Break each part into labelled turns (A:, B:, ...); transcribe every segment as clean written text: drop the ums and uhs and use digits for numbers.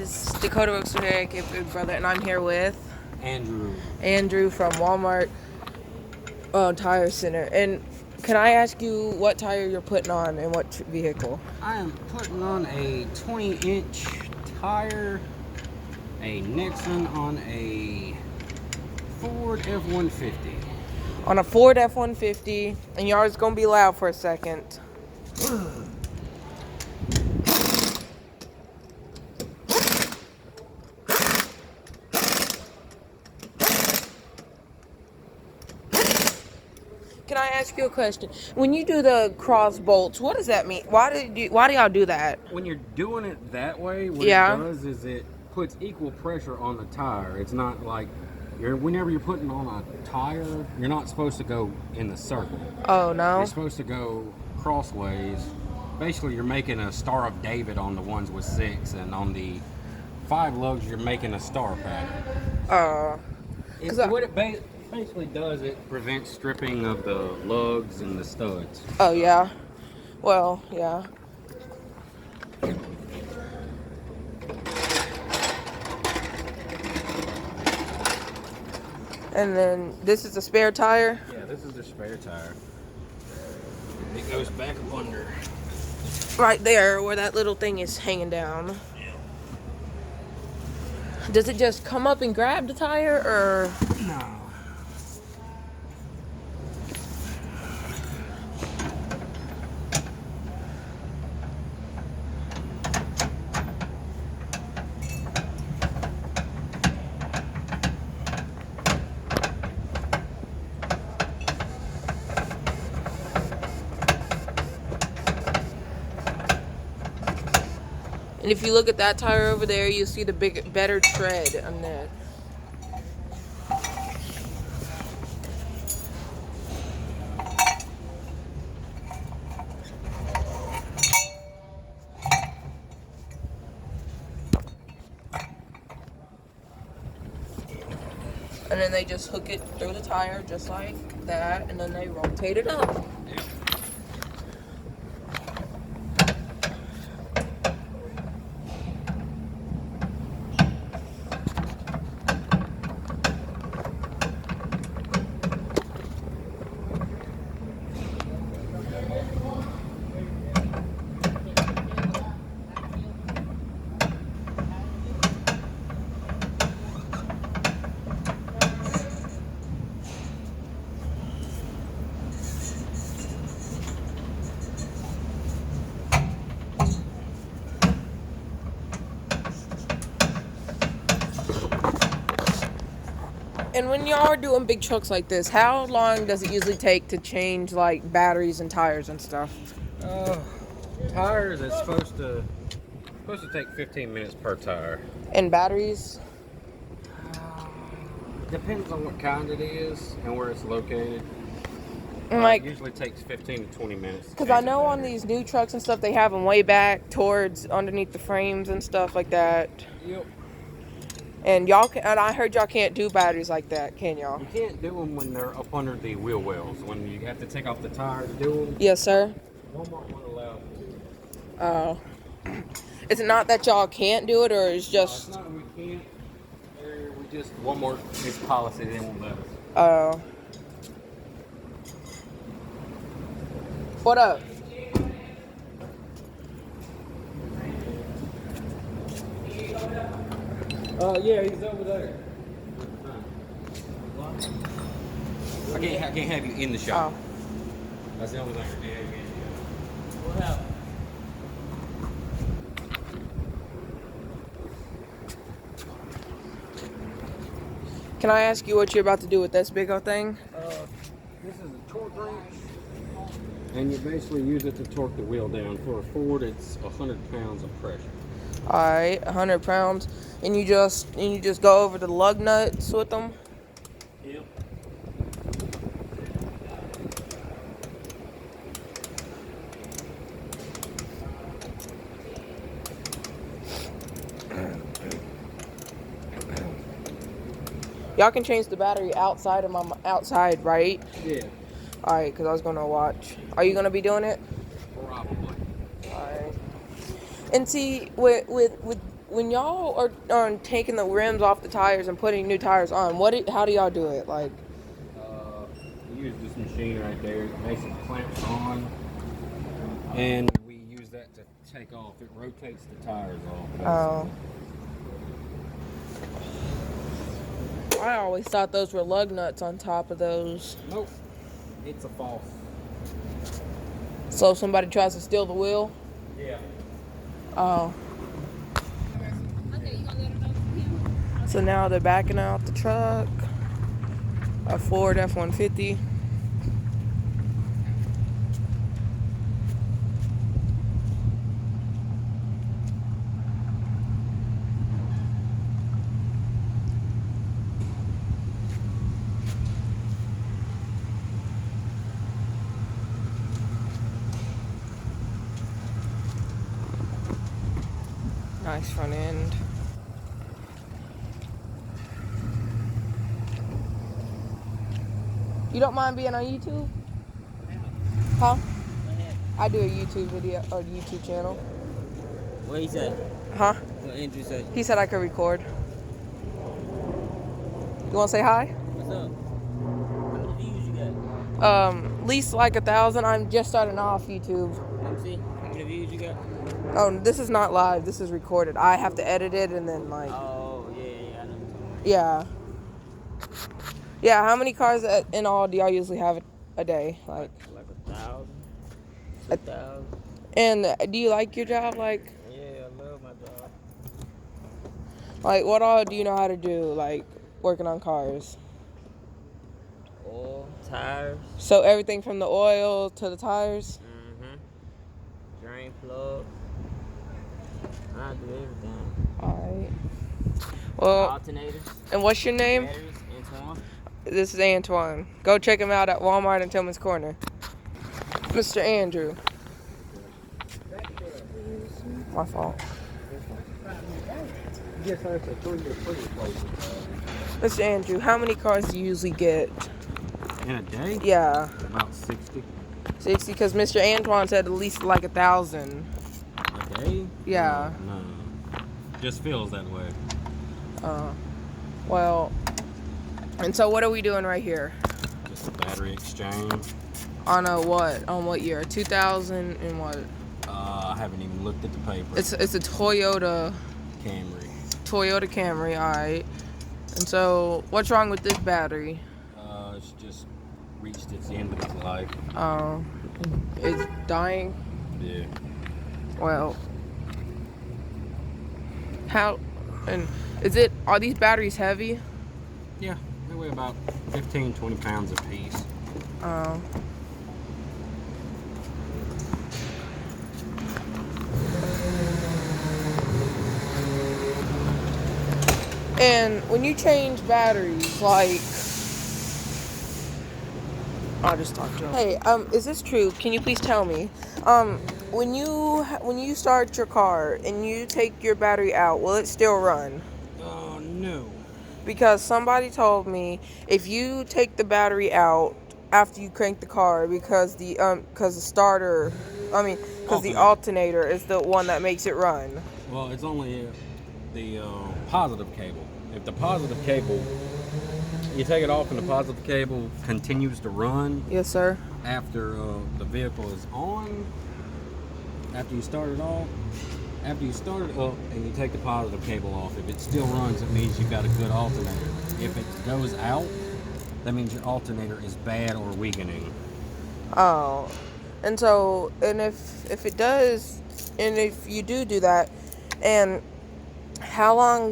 A: guys, Dakota Wilkes here, aka Big Brother, and I'm here with Andrew from Walmart Tire Center. And can I ask you what tire you're putting on and what vehicle?
B: I am putting on a 20-inch tire, a Nixon on a Ford F-150.
A: On a Ford F-150, and yours gonna be loud for a second. Can I ask you a question? When you do the cross bolts, what does that mean? Why do y'all do that?
B: When you're doing it that way, what it does is it puts equal pressure on the tire. It's not like whenever you're putting on a tire, you're not supposed to go in the circle.
A: Oh, no?
B: You're supposed to go crossways. Basically, you're making a Star of David on the ones with 6, and on the 5 lugs, you're making a star pattern. What it basically does, it prevents stripping of the lugs and the studs.
A: Oh, yeah? Well, yeah. And then this is a spare tire?
B: Yeah, this is the spare tire. It goes back up under.
A: Right there where that little thing is hanging down.
B: Yeah.
A: Does it just come up and grab the tire, or?
B: No.
A: And if you look at that tire over there, you see the better tread on that. And then they just hook it through the tire just like that, and then they rotate it up. And when y'all are doing big trucks like this, how long does it usually take to change like batteries and tires and stuff?
B: Tires is supposed to take 15 minutes per tire.
A: And batteries?
B: Depends on what kind it is and where it's located.
A: And like,
B: it usually takes 15 to 20 minutes.
A: Because I know on these new trucks and stuff, they have them way back towards underneath the frames and stuff like that.
B: Yep.
A: And I heard y'all can't do batteries like that, can y'all?
B: You can't do them when they're up under the wheel wells. When you have to take off the tire to do them.
A: Yes, sir.
B: Walmart won't allow them
A: Oh. Is it not that y'all can't do it, or it's just?
B: No, it's not we can't. We just Walmart is policy. They won't let us.
A: Oh. What up?
B: Yeah, he's over there. I can't have you in the shop.
A: Oh.
B: That's the only thing.
C: What happened?
A: Can I ask you what you're about to do with this big old thing?
B: This is a torque wrench, and you basically use it to torque the wheel down. For a Ford, it's 100 pounds of pressure.
A: All right, 100 pounds, and you just go over the lug nuts with them.
B: Yep.
A: Y'all can change the battery outside of my outside, right?
B: Yeah.
A: All right, because I was gonna watch. Are you gonna be doing it?
B: Probably.
A: All right. And see, with when y'all are taking the rims off the tires and putting new tires on, how do y'all do it? Like,
B: we use this machine right there. It basically clamps on, and we use that to take off. It rotates the tires off.
A: Oh. I always thought those were lug nuts on top of those.
B: Nope. It's a false.
A: So if somebody tries to steal the wheel?
B: Yeah.
A: Oh. So now they're backing out the truck. A Ford F-150. Nice front end. You don't mind being on YouTube? Huh? I do a YouTube video or YouTube channel.
C: What he said?
A: Huh?
C: What Andrew said?
A: He said I could record. You want to say hi?
C: What's up? How many views you got?
A: Least like 1,000. I'm just starting off YouTube.
C: Let me see. How many views you got?
A: Oh, this is not live. This is recorded. I have to edit it and then like.
C: Oh, yeah, I know.
A: Yeah. Yeah, how many cars in all do y'all usually have a day? Like
C: 1,000, 2,000.
A: And do you like your job? Like,
C: Yeah, I love my job.
A: Like, what all do you know how to do? Like, working on cars?
C: Oil, tires.
A: So everything from the oil to the tires?
C: Mm-hmm. Drain plug. I do everything.
A: Alright. Well,
C: Alternators.
A: And what's your name?
C: Batteries, Antoine.
A: This is Antoine. Go check him out at Walmart in Tillmans Corner. Mr. Andrew. My fault. Mr. Andrew, how many cars do you usually get?
B: In a day?
A: Yeah.
B: About 60.
A: 60, because Mr. Antoine said at least like 1,000.
B: A day?
A: Yeah.
B: No. Just feels that way.
A: Well, and so what are we doing right here?
B: Just a battery exchange.
A: On a what? On what year? 2000 and what?
B: I haven't even looked at the paper.
A: It's a Toyota Camry, alright. And so, what's wrong with this battery?
B: It's just reached its end of its life.
A: It's dying?
B: Yeah.
A: Well, are these batteries heavy?
B: Yeah, they weigh about 15, 20 pounds a piece.
A: And when you change batteries, like, I'll just talk to him. Hey, is this true? Can you please tell me? When you start your car and you take your battery out, will it still run?
B: No.
A: Because somebody told me if you take the battery out after you crank the car, because the alternator is the one that makes it run.
B: Well, it's only the positive cable. If the positive cable, you take it off and the positive cable continues to run.
A: Yes, sir.
B: After the vehicle is on, after you start it up and you take the positive cable off, if it still runs, it means you've got a good alternator. If it goes out, that means your alternator is bad or weakening.
A: Oh, and so, and if it does, and if you do that, and how long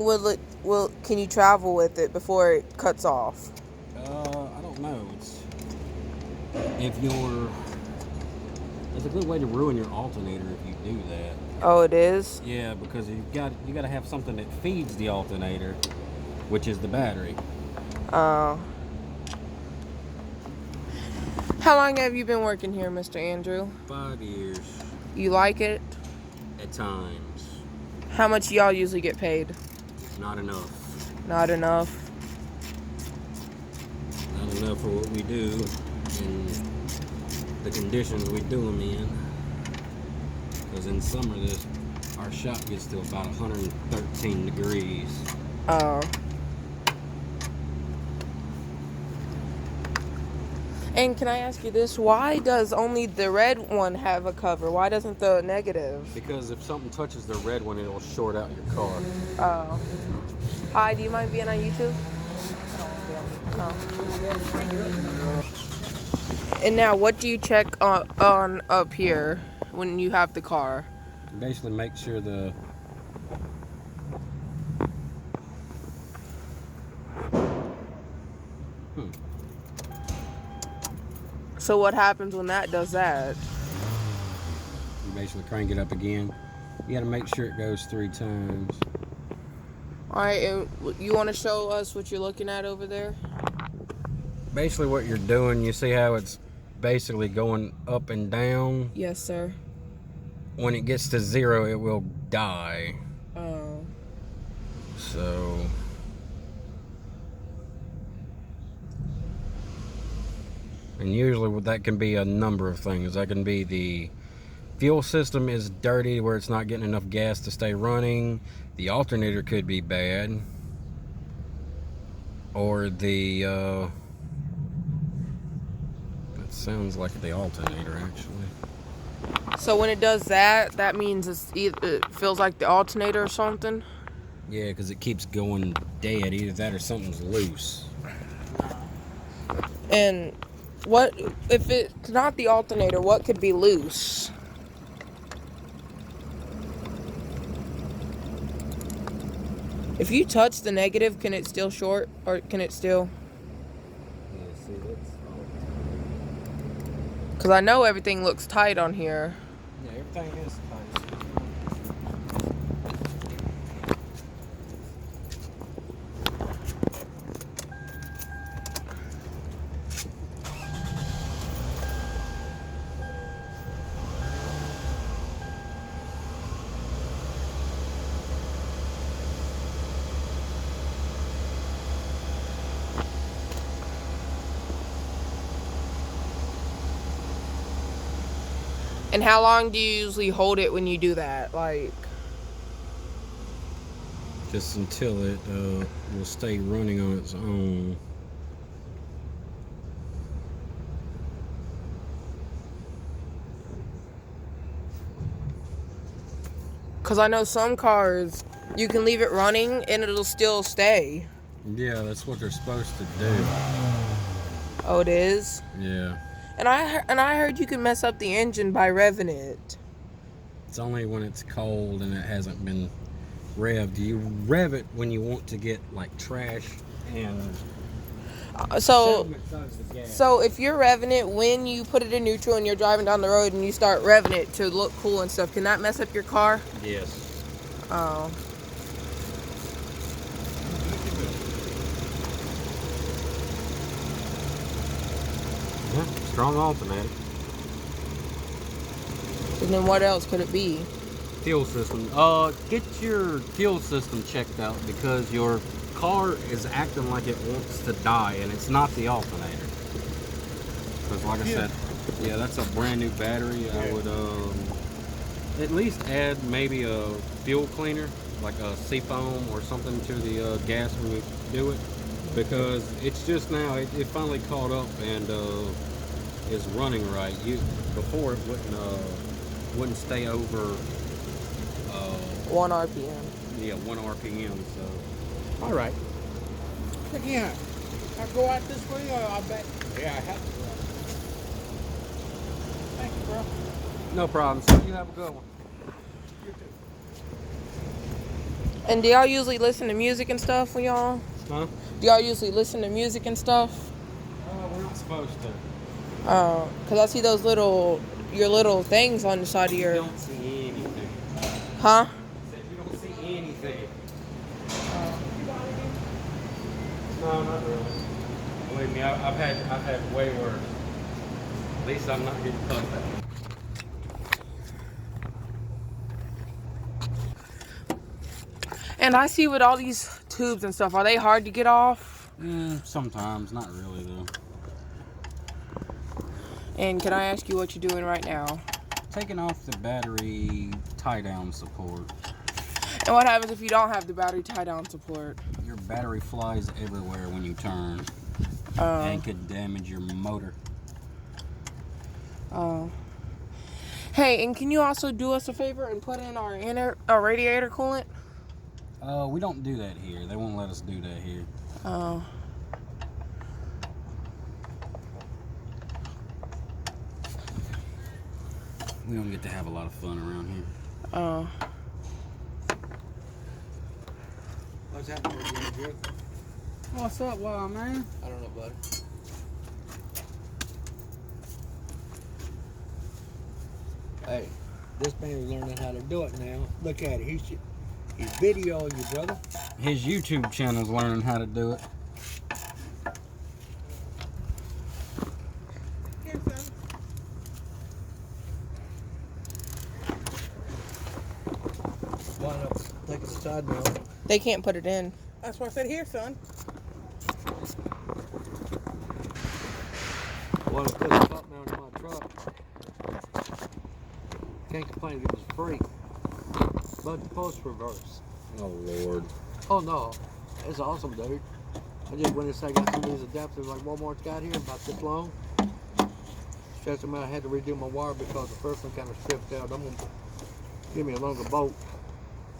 A: can you travel with it before it cuts off?
B: I don't know. It's a good way to ruin your alternator if you do that.
A: Oh, it is?
B: Yeah, because you got to have something that feeds the alternator, which is the battery.
A: Oh. How long have you been working here, Mr. Andrew?
B: 5 years.
A: You like it?
B: At times.
A: How much y'all usually get paid?
B: Not enough.
A: Not enough?
B: Not enough for what we do and the conditions we do them in. Because in summer, there's our shop gets to about 113 degrees.
A: Oh. And can I ask you this? Why does only the red one have a cover? Why doesn't the negative?
B: Because if something touches the red one, it'll short out your car.
A: Oh. Hi, do you mind being on YouTube? Oh. And now, what do you check on up here when you have the car?
B: Basically, make sure the
A: So what happens when that does that?
B: You basically crank it up again. You got to make sure it goes 3 times.
A: All right, and you want to show us what you're looking at over there?
B: Basically, what you're doing, you see how it's basically going up and down?
A: Yes, sir.
B: When it gets to 0, it will die.
A: Oh.
B: So... And usually that can be a number of things. That can be the fuel system is dirty where it's not getting enough gas to stay running. The alternator could be bad. Or the... that sounds like the alternator, actually.
A: So when it does that, that means it feels like the alternator or something?
B: Yeah, because it keeps going dead. Either that or something's loose.
A: And what if it's not the alternator? What could be loose? If you touch the negative, can it still short, or can it still?
B: Yeah, see, that's...
A: Because I know everything looks tight on here.
B: Yeah, everything is tight.
A: And how long do you usually hold it when you do that? Like,
B: Just until it will stay running on its own.
A: because I know some cars, you can leave it running and it'll still stay.
B: Yeah, that's what they're supposed to do.
A: Oh, it is?
B: Yeah.
A: And I heard you can mess up the engine by revving it.
B: It's only when it's cold and it hasn't been revved. You rev it when you want to get like trash and
A: So if you're revving it when you put it in neutral and you're driving down the road and you start revving it to look cool and stuff, can that mess up your car?
B: Yes.
A: Oh.
B: Yeah, strong alternator.
A: And then what else could it be?
B: Fuel system. Get your fuel system checked out because your car is acting like it wants to die and it's not the alternator. Because like I said, yeah, that's a brand new battery. I would at least add maybe a fuel cleaner, like a seafoam or something to the gas when we do it. Because it's just now, it finally caught up and is running right. Before it wouldn't stay over
A: 1 RPM.
B: Yeah, 1 RPM. So,
C: all right. Again, I go out this way, or I bet. Yeah, I have to go out. Thank you, bro.
B: no problem. So you have a good one.
C: You too.
A: And do y'all usually listen to music and stuff when y'all?
B: Huh?
A: Do y'all usually listen to music and stuff?
B: We're not supposed to.
A: Cause I see those your little things on the side of your.
B: You don't see anything.
A: Huh?
B: Said you don't see anything. No, not really. Believe me, I've had way worse. At least I'm not getting puffed at.
A: And I see with all these tubes and stuff, are they hard to get off?
B: Sometimes, not really though.
A: And can I ask you what you're doing right now?
B: Taking off the battery tie-down support.
A: And what happens if you don't have the battery tie-down support?
B: Your battery flies everywhere when you turn. And could damage your motor.
A: Oh. Hey, and can you also do us a favor and put in our radiator coolant?
B: We don't do that here. They won't let us do that here.
A: Oh.
B: We don't get to have a lot of fun around here.
A: Oh.
C: What's happening with you, Andrew?
B: What's up, wild man?
C: I don't know, buddy. Hey, this man's learning how to do it now. Look at it. He's videoing you, brother.
B: His YouTube channel's learning how to do it.
A: Here, son.
C: Line up. Take it aside now.
A: They can't put it in.
D: That's why I said, here, son.
C: Want to put the top mount in my truck. Can't complain if it was free. But the post reverse.
B: Oh, Lord.
C: Oh, no. It's awesome, dude. I just went inside, got some of these adapters like Walmart's got here, about this long. Stretched them out. I had to redo my wire because the first one kind of stripped out. I'm going to give me a longer bolt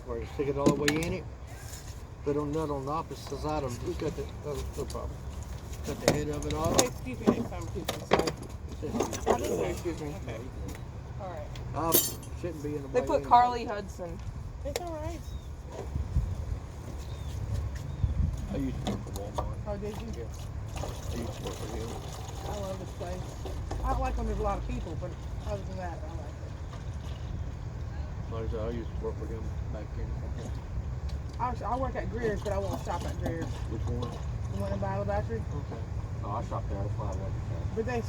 C: where you stick it all the way in it. Put a nut on the opposite side of it. We cut the, no problem. Cut the head of it off.
D: Hey, excuse me next time, please. I didn't say excuse me.
C: Okay.
D: All right.
C: Shouldn't be in the way.
A: They put
C: anyway.
A: Carly Hudson.
D: It's all right.
C: I used to work for Walmart.
D: Oh, did you?
C: Yeah. I used to work for him.
D: I love this place. I don't like when there's a lot of people, but other than that, I like it.
C: Like I said, I used to work for him back in.
D: I work at Greer's, but I won't shop at Greer's.
C: Which one?
D: The one in Battle Battery.
C: Okay.
B: Oh, I shop there. That's why I love it.
D: But they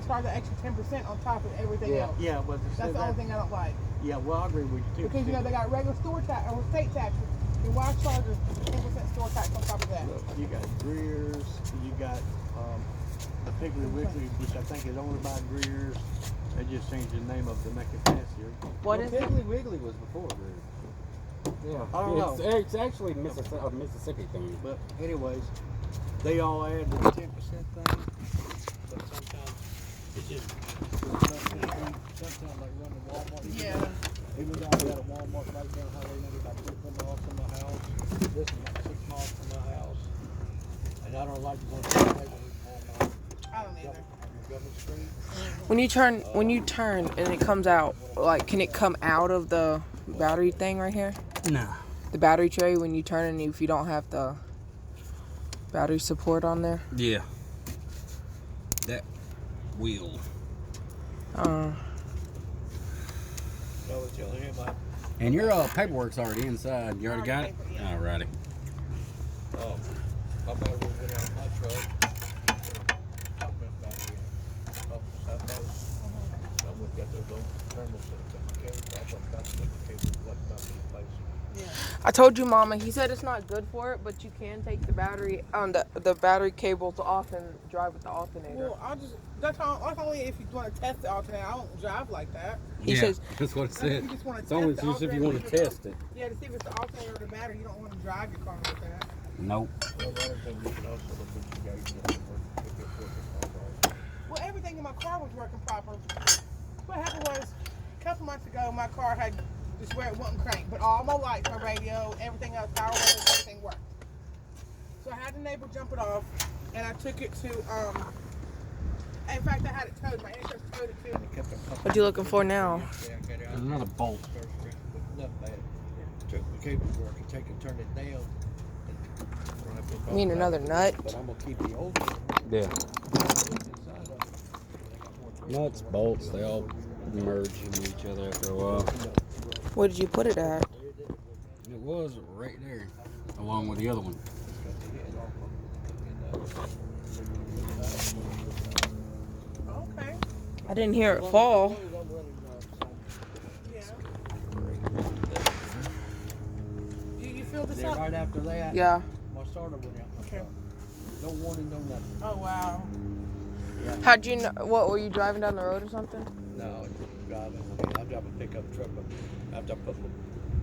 D: charge the extra 10% on top of everything else.
C: Yeah, but
D: That's the only thing I don't like.
C: Yeah, well, I agree with you too.
D: Because you know they got regular store tax or state taxes. And why charge a 10% store tax on top of that?
C: Look, you got Greer's, you got the Piggly Wiggly, which I think is owned by Greer's. They just changed the name of the make it fancier.
A: What is it?
B: Piggly Wiggly was before Greer. Yeah,
C: I don't know.
B: It's actually a Mississippi thing.
C: But anyways, they all add the 10% thing. But sometimes it's just sometimes like running Walmart.
D: Yeah.
C: Even though I got a Walmart right down Highway 90, about 3 miles from my house. This is about 6 miles from my house. And I don't like to go to the Walmart.
D: I don't either.
C: Government Street.
A: When you turn and it comes out, like, can it come out of the battery thing right here?
B: No.
A: The battery tray when you turn and if you don't have the battery support on there?
B: Yeah. That wheel. And your paperwork's already inside. You already got it?
D: Yeah.
B: Alrighty.
C: My battery went out of my truck. Top mount battery in. Up south coast. I went got those old thermals that got my cable. I thought about to put the cable like about to replace it.
D: Yeah.
A: I told you, Mama. He said it's not good for it, but you can take the battery the battery cables off and drive with the alternator.
D: Well, that's only if you want to test the alternator. I don't drive like that.
A: He says
B: that's what it said.
D: You just want to
B: It's only
D: test
B: just
D: the
B: if you want to
D: alternator.
B: test it.
D: Yeah, to see if it's the alternator or the battery. You don't want to drive your car like that.
B: Nope.
C: Well, the other thing you can also look at the gauge if it's working properly.
D: Well, everything in my car was working proper. What happened was, a couple months ago, my car had just where it wouldn't crank, but all my lights, my radio, everything else, power windows, everything worked. So I had the neighbor jump it off, and I took it to, in fact, I had it towed. My insurance towed it to me.
A: What you looking for now?
B: There's another bolt.
C: Took the cable work and turn it down.
A: You mean another nut?
C: But I'm gonna keep the old one.
B: Yeah. Nuts, bolts, they all merge into each other after a while.
A: Where did you put it at?
B: It was right there, along with the other one.
D: Okay.
A: I didn't hear it fall.
D: Yeah. You feel this
C: Then
D: up?
C: right after that,
A: Yeah.
C: my starter went out.
D: Okay.
C: No warning, no nothing.
D: Oh, wow.
A: How'd you know? What, were you driving down the road or something?
C: No, driving. I mean, I'm driving a pickup truck, but after I put my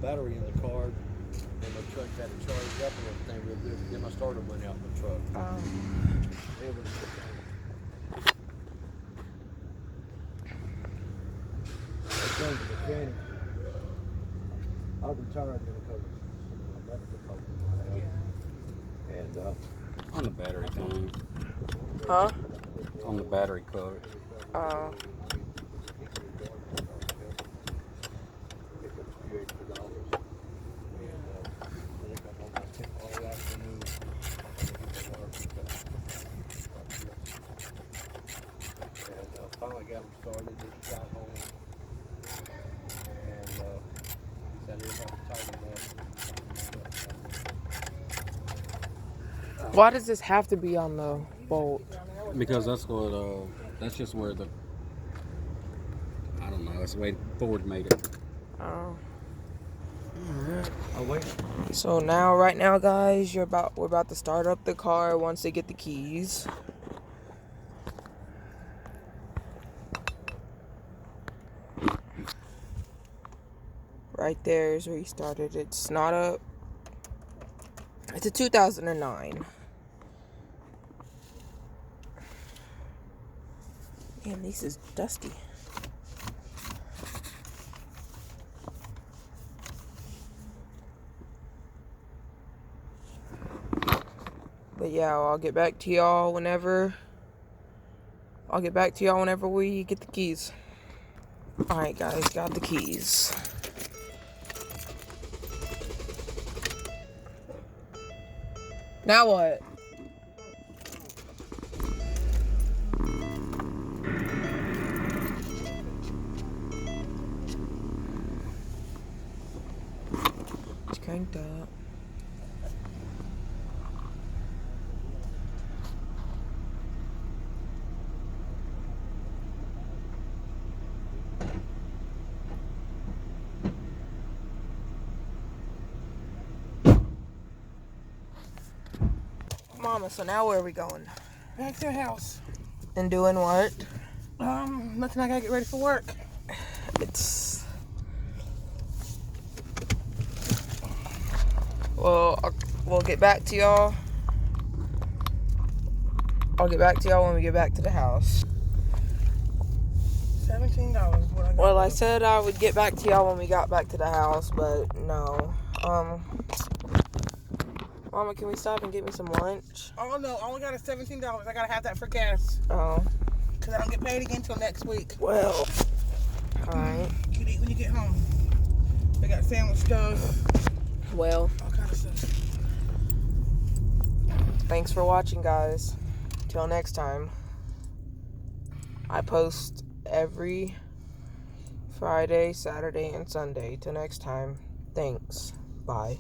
C: battery in the car, and my truck had to charge up and everything real good, then my starter went out in the truck. It was I retired because my medical problem. And
B: On the battery thing.
A: Huh?
B: On the battery cover.
C: Finally got him started, just got home. And he said he was going to tighten up.
A: Why does this have to be on the bolt?
B: Because that's what, that's just where the, I don't know, that's the way Ford made it.
A: Oh.
C: Oh, wait.
A: So now, right now, guys, we're about to start up the car once they get the keys. Right there is where he started. It's not a. It's a 2009. Man, this is dusty. But yeah, I'll get back to y'all whenever we get the keys. Alright guys, got the keys. Now what? It's cranked up. Mama, so now where are we going?
D: Back to the house.
A: And doing what?
D: Nothing. I gotta get ready for work.
A: Well, we'll get back to y'all. I'll get back to y'all when we get back to the house.
D: $17. What I got.
A: Well, I said I would get back to y'all when we got back to the house, but no. Mama, can we stop and get me some lunch?
D: Oh no, I only got $17. I gotta have that for gas.
A: Oh.
D: Cause I don't get paid again until next week.
A: Well. Alright.
D: You can eat when you get home. They got sandwich stuff.
A: Well.
D: All kind of stuff.
A: Thanks for watching, guys. Till next time. I post every Friday, Saturday, and Sunday. Till next time. Thanks. Bye.